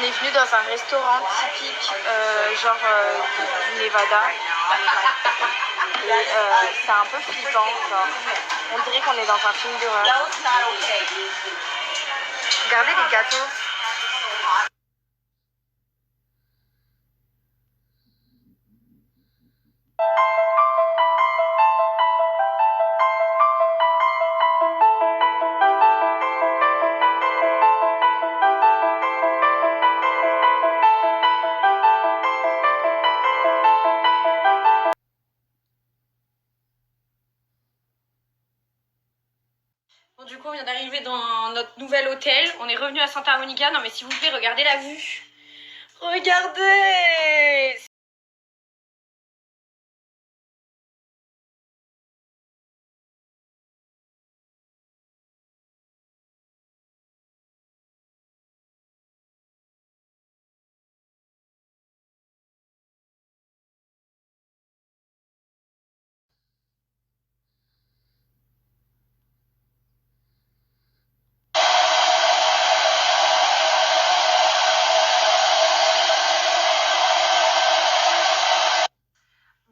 est venu dans un restaurant typique, du Nevada. Et c'est un peu flippant, genre. On dirait qu'on est dans un film d'horreur. Regardez les gâteaux. Bon, du coup, on vient d'arriver dans notre nouvel hôtel. On est revenu à Santa Monica. Non, mais s'il vous plaît, regardez la vue. Regardez!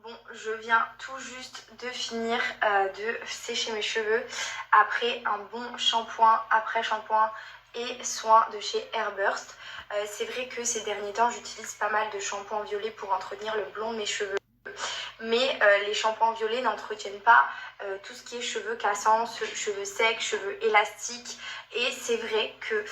Bon, je viens tout juste de finir de sécher mes cheveux après un bon shampoing, après shampoing et soin de chez Airburst. C'est vrai que ces derniers temps, j'utilise pas mal de shampoings violets pour entretenir le blond de mes cheveux. Mais les shampoings violets n'entretiennent pas tout ce qui est cheveux cassants, cheveux secs, cheveux élastiques. Et c'est vrai que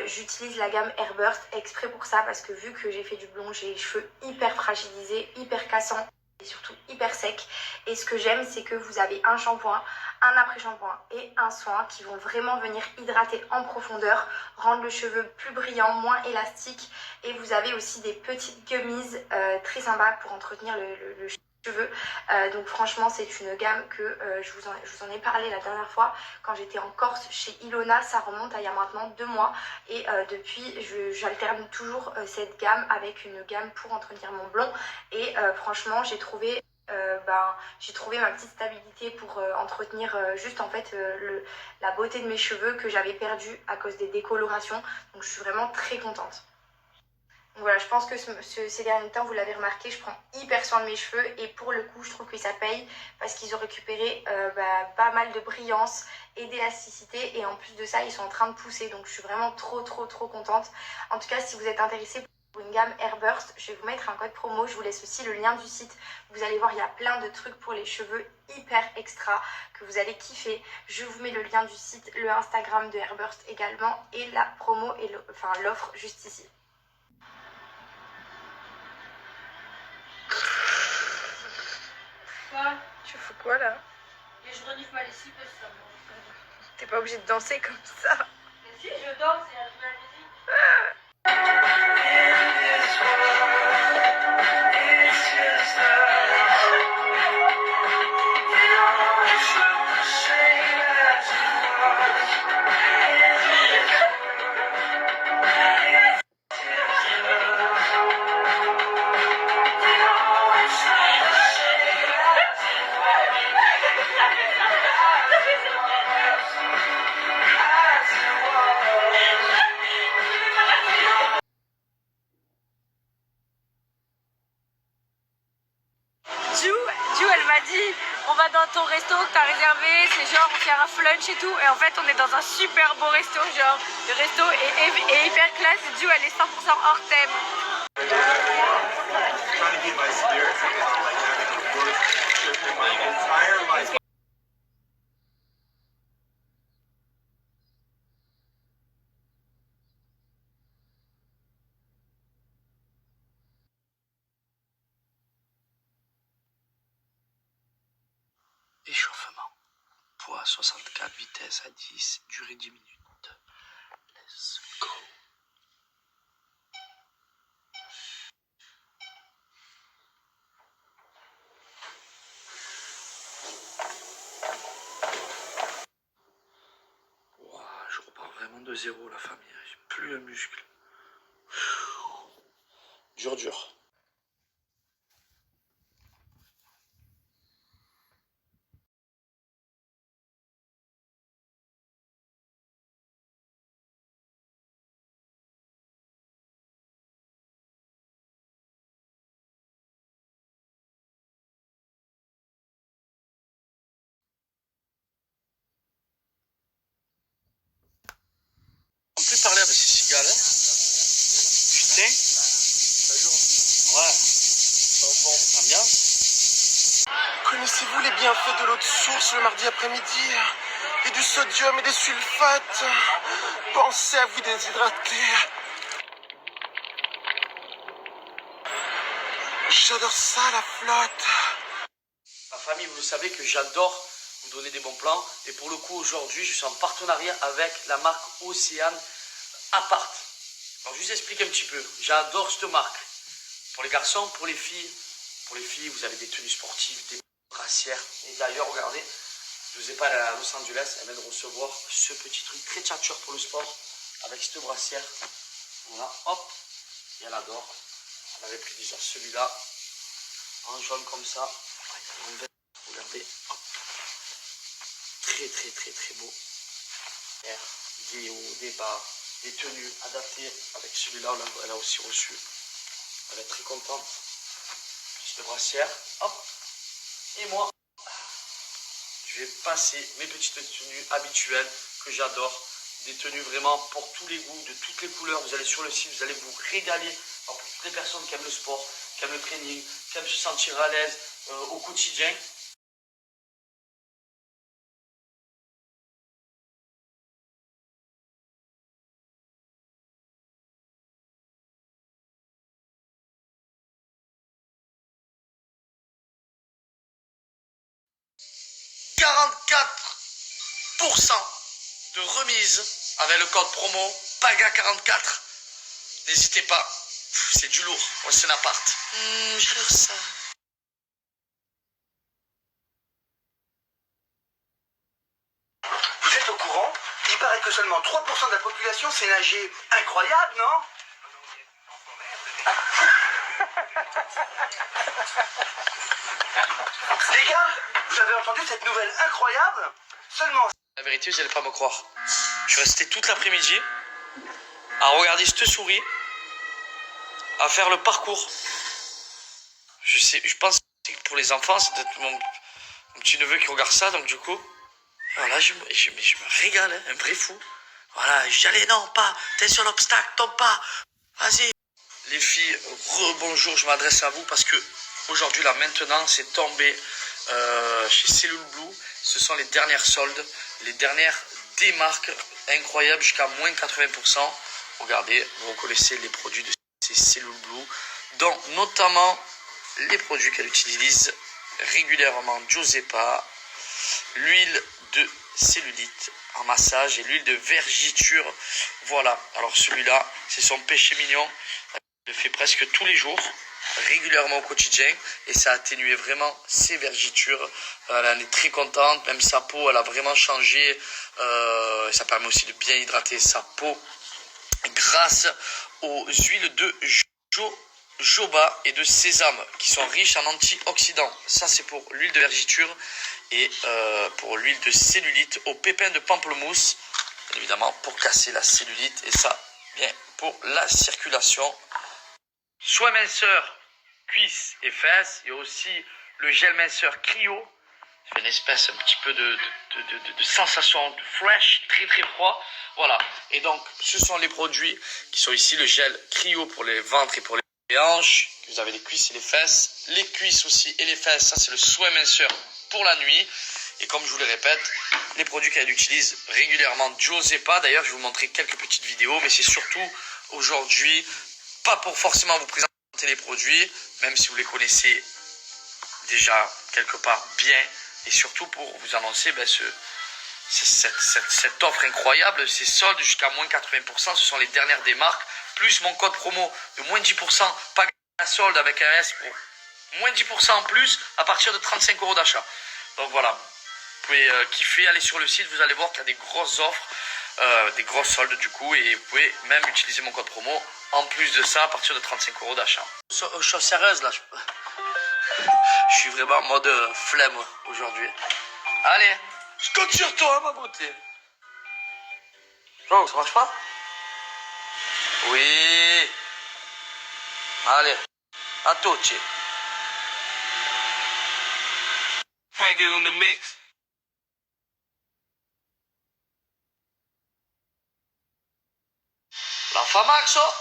j'utilise la gamme Airburst exprès pour ça, parce que vu que j'ai fait du blond, j'ai les cheveux hyper fragilisés, hyper cassants et surtout hyper secs. Et ce que j'aime, c'est que vous avez un shampoing, un après-shampoing et un soin qui vont vraiment venir hydrater en profondeur, rendre le cheveu plus brillant, moins élastique. Et vous avez aussi des petites gummies très sympas pour entretenir le cheveux. Donc franchement, c'est une gamme que je vous en ai parlé la dernière fois quand j'étais en Corse chez Ilona. Ça remonte à il y a maintenant 2 mois. Et depuis, j'alterne toujours cette gamme avec une gamme pour entretenir mon blond. Et franchement, j'ai trouvé ma petite stabilité pour entretenir juste en fait la beauté de mes cheveux que j'avais perdu à cause des décolorations. Donc je suis vraiment très contente. Donc voilà, je pense que ces derniers temps, vous l'avez remarqué, je prends hyper soin de mes cheveux et pour le coup, je trouve que ça paye parce qu'ils ont récupéré pas mal de brillance et d'élasticité et en plus de ça, ils sont en train de pousser. Donc je suis vraiment trop contente. En tout cas, si vous êtes intéressé pour une gamme Airburst, je vais vous mettre un code promo. Je vous laisse aussi le lien du site. Vous allez voir, il y a plein de trucs pour les cheveux hyper extra que vous allez kiffer. Je vous mets le lien du site, le Instagram de Airburst également et la promo et l'offre juste ici. Quoi? Tu fais quoi là? Et je renifle ma lessive parce que ça me... T'es pas obligé de danser comme ça. Mais si, je danse et j'allume la musique. Ju, elle m'a dit on va dans ton resto que t'as réservé, c'est genre on fait un flunch et tout, et en fait on est dans un super beau resto, genre le resto est hyper classe. Ju, elle est 100% hors thème. Échauffement. Poids 64, vitesse à 10, durée 10 minutes. Let's go. Wow, je repars vraiment de zéro la famille. J'ai plus un muscle. Dur. régale. Hein. Putain. Ouais. Ambiance. Connaissez-vous les bienfaits de l'eau de source le mardi après-midi? Et du sodium et des sulfates? Pensez à vous déshydrater. J'adore ça, la flotte. Ma famille, vous le savez que j'adore vous donner des bons plans. Et pour le coup, aujourd'hui, je suis en partenariat avec la marque Océane Apart. Alors, je vous explique un petit peu. J'adore cette marque. Pour les garçons, pour les filles. Pour les filles, vous avez des tenues sportives, des brassières. Et d'ailleurs, regardez, je vous ai pas à Los Angeles, elle vient de recevoir ce petit truc très tchatcheur pour le sport. Avec cette brassière. Voilà, hop. Et elle adore. Elle avait pris déjà celui-là. En jaune comme ça. Regardez, hop. Très très très très beau. Des hauts, des bas, des tenues adaptées. Avec celui-là, elle a aussi reçu. Elle est très contente. Petite brassière, hop. Et moi, je vais passer mes petites tenues habituelles que j'adore. Des tenues vraiment pour tous les goûts, de toutes les couleurs. Vous allez sur le site, vous allez vous régaler. Alors pour toutes les personnes qui aiment le sport, qui aiment le training, qui aiment se sentir à l'aise au quotidien. 44% de remise avec le code promo PAGA44. N'hésitez pas, c'est du lourd. C'est un appart. J'adore ça. Vous êtes au courant? Il paraît que seulement 3% de la population sait nager. Incroyable, non? Les gars, vous avez entendu cette nouvelle incroyable? Seulement... La vérité, vous n'allez pas me croire. Je suis resté toute l'après-midi à regarder cette souris, à faire le parcours. Je pense que pour les enfants, c'est peut-être mon petit neveu qui regarde ça, donc du coup, voilà, je me régale, hein, un vrai fou. Voilà, j'y allais, non, pas, t'es sur l'obstacle, tombe pas, vas-y. Les filles, rebonjour, je m'adresse à vous parce que aujourd'hui, là, maintenant, c'est tombé chez Cellule Blue. Ce sont les dernières soldes, les dernières démarques incroyables jusqu'à moins 80%. Regardez, vous connaissez les produits de ces Cellule Blue, dont notamment les produits qu'elle utilise régulièrement, Josepa, l'huile de cellulite en massage et l'huile de vergiture. Voilà, alors celui-là, c'est son péché mignon. Elle le fait presque tous les jours, régulièrement au quotidien, et ça a atténué vraiment ses vergitures. Elle en est très contente, même sa peau, elle a vraiment changé. Ça permet aussi de bien hydrater sa peau grâce aux huiles de jojoba et de sésame qui sont riches en antioxydants. Ça, c'est pour l'huile de vergiture, et pour l'huile de cellulite aux pépins de pamplemousse, bien évidemment pour casser la cellulite, et ça, bien pour la circulation. Soin minceur, cuisses et fesses. Il y a aussi le gel minceur cryo. C'est une espèce un petit peu de sensation de fresh, très très froid. Voilà. Et donc, ce sont les produits qui sont ici. Le gel cryo pour les ventres et pour les hanches. Vous avez les cuisses et les fesses. Les cuisses aussi et les fesses. Ça, c'est le soin minceur pour la nuit. Et comme je vous le répète, les produits qu'elle utilise régulièrement, Josepa. D'ailleurs, je vais vous montrer quelques petites vidéos. Mais c'est surtout aujourd'hui, pas pour forcément vous présenter les produits, même si vous les connaissez déjà quelque part bien, et surtout pour vous annoncer cette offre incroyable, ces soldes jusqu'à moins 80%, ce sont les dernières des marques, plus mon code promo de moins 10%, pas à solde avec un S pour moins 10% en plus à partir de 35 € d'achat. Donc voilà, vous pouvez kiffer, aller sur le site, vous allez voir qu'il y a des grosses offres, des grosses soldes du coup, et vous pouvez même utiliser mon code promo en plus de ça à partir de 35 € d'achat. Chose sérieuse là, je suis vraiment en mode flemme aujourd'hui. Allez, je compte sur toi, ma beauté. Oh, ça marche pas? Oui. Allez, à tutti. Hanging on the mix. La Fa Max, oh.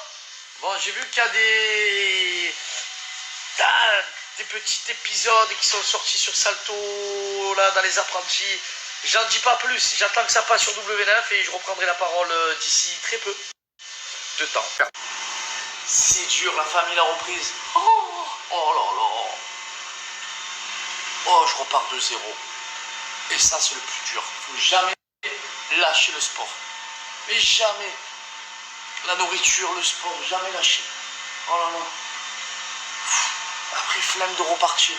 Bon, j'ai vu qu'il y a des petits épisodes qui sont sortis sur Salto, là, dans les apprentis. J'en dis pas plus, j'attends que ça passe sur W9 et je reprendrai la parole d'ici très peu de temps. C'est dur, la famille, la reprise. Oh, oh là là. Oh, je repars de zéro. Et ça, c'est le plus dur. Il ne faut jamais lâcher le sport. Mais jamais. La nourriture, le sport, jamais lâcher. Oh là là. Après, flemme de repartir.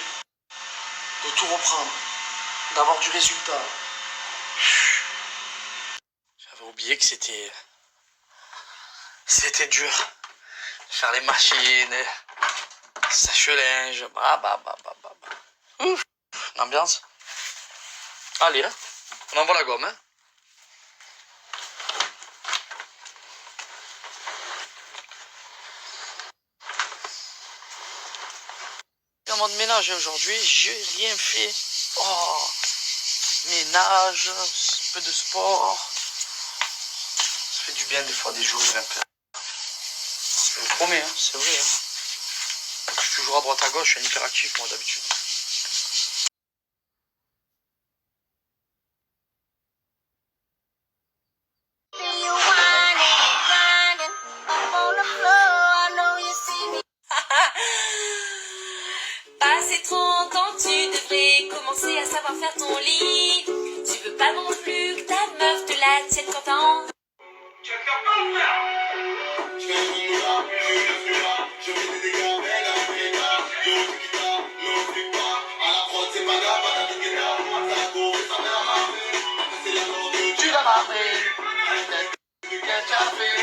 De tout reprendre. D'avoir du résultat. J'avais oublié que c'était dur. Faire les machines, sèche-linge, Ouf, l'ambiance. Allez, hein. On envoie la gomme, hein. En mode ménage aujourd'hui, j'ai rien fait. Oh, ménage, un peu de sport. Ça fait du bien des fois des jouer un peu. Je vous promets, hein, c'est vrai. Hein. Je suis toujours à droite à gauche, je suis un hyperactif moi d'habitude. Passé 30 ans, tu devrais commencer à savoir faire ton lit. Tu veux pas non plus que ta meuf te la tienne quand t'as envie. Tu l'as marqué, qu'est-ce que tu as fait?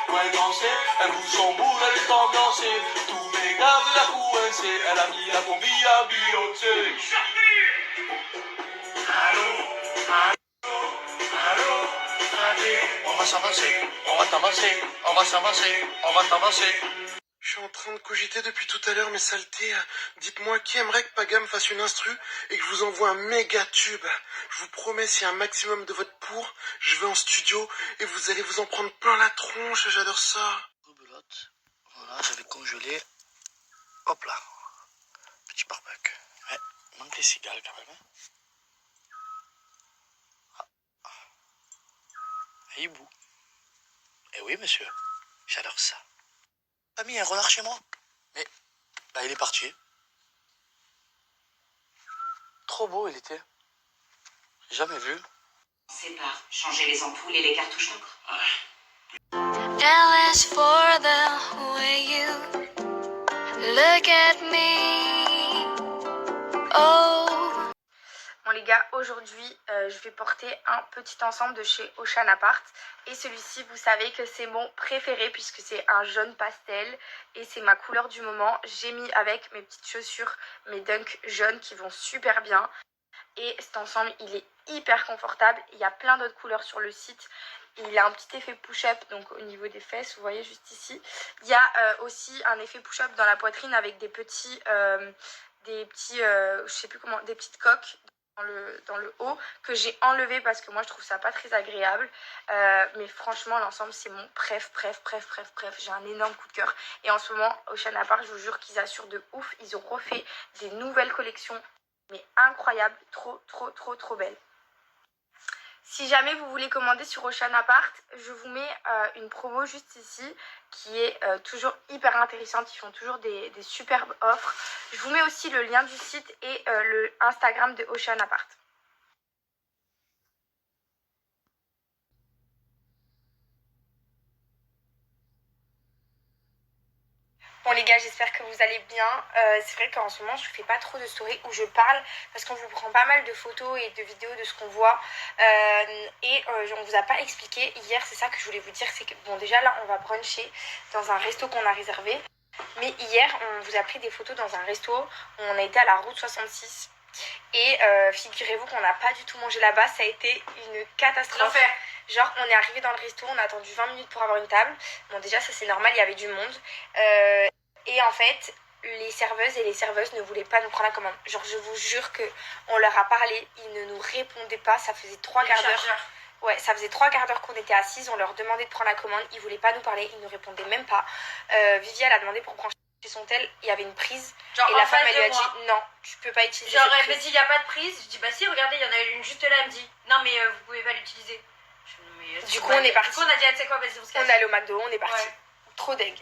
Ouais, danser, elle bouge son bout, elle est ambiancée. Tous mes gars de la coincée, elle a mis la combi à Beyoncé. On va s'avancer, on va t'avancer, on va s'avancer, on va t'avancer. Je suis en train de cogiter depuis tout à l'heure, mes saletés. Dites-moi qui aimerait que Pagam fasse une instru et que je vous envoie un méga tube. Je vous promets, s'il y a un maximum de votes pour, je vais en studio et vous allez vous en prendre plein la tronche. J'adore ça. Rebelote. Voilà, j'avais congelé. Hop là. Petit barbecue. Ouais, manque les cigales quand même. Ah. Hibou. Eh oui, monsieur. J'adore ça. T'as mis un renard chez moi. Mais, bah, il est parti. Trop beau, il était. J'ai jamais vu. C'est par changer les ampoules et les cartouches d'encre. LS for the way you look at me. Oh. Bon les gars, aujourd'hui je vais porter un petit ensemble de chez Ocean Apart. Et celui-ci, vous savez que c'est mon préféré puisque c'est un jaune pastel et c'est ma couleur du moment. J'ai mis avec mes petites chaussures, mes Dunk jaunes qui vont super bien. Et cet ensemble, il est hyper confortable. Il y a plein d'autres couleurs sur le site. Il a un petit effet push-up donc au niveau des fesses, vous voyez juste ici. Il y a aussi un effet push-up dans la poitrine avec des petits, je sais plus comment, des petites coques dans le haut que j'ai enlevé parce que moi je trouve ça pas très agréable. Mais franchement, l'ensemble c'est mon bref. J'ai un énorme coup de cœur. Et en ce moment, Ocean Apart, je vous jure qu'ils assurent de ouf. Ils ont refait des nouvelles collections, mais incroyables, trop belles. Si jamais vous voulez commander sur Ocean Apart, je vous mets une promo juste ici qui est toujours hyper intéressante. Ils font toujours des superbes offres. Je vous mets aussi le lien du site et le Instagram de Ocean Apart. Bon les gars, j'espère que vous allez bien. C'est vrai qu'en ce moment je ne fais pas trop de stories où je parle parce qu'on vous prend pas mal de photos et de vidéos de ce qu'on voit. On vous a pas expliqué hier, c'est ça que je voulais vous dire, c'est que bon déjà là on va bruncher dans un resto qu'on a réservé. Mais hier on vous a pris des photos dans un resto où on a été à la route 66. Et figurez-vous qu'on n'a pas du tout mangé là-bas, ça a été une catastrophe. L'enfer. Genre on est arrivé dans le resto, on a attendu 20 minutes pour avoir une table. Bon déjà ça c'est normal, il y avait du monde. Et en fait les serveuses et les serveuses ne voulaient pas nous prendre la commande. Genre je vous jure qu'on leur a parlé, ils ne nous répondaient pas, ça faisait 3 quarts d'heure. Ouais, ça faisait 3 quarts d'heure qu'on était assises, on leur demandait de prendre la commande, ils voulaient pas nous parler, ils ne répondaient même pas. Vivi, elle a demandé pour brancher son tel, il y avait une prise. Genre Et en la femme, face elle lui a de moi. dit non, tu peux pas utiliser Genre cette elle me prise. dit il n'y a pas de prise. Je dis bah si, regardez, il y en a une juste là. Elle me dit non mais vous pouvez pas l'utiliser. Du coup, on est parti. Du coup on a dit ah, tu sais quoi, vas-y on se casse. On est allé au McDo, on est parti. Ouais. Trop deg.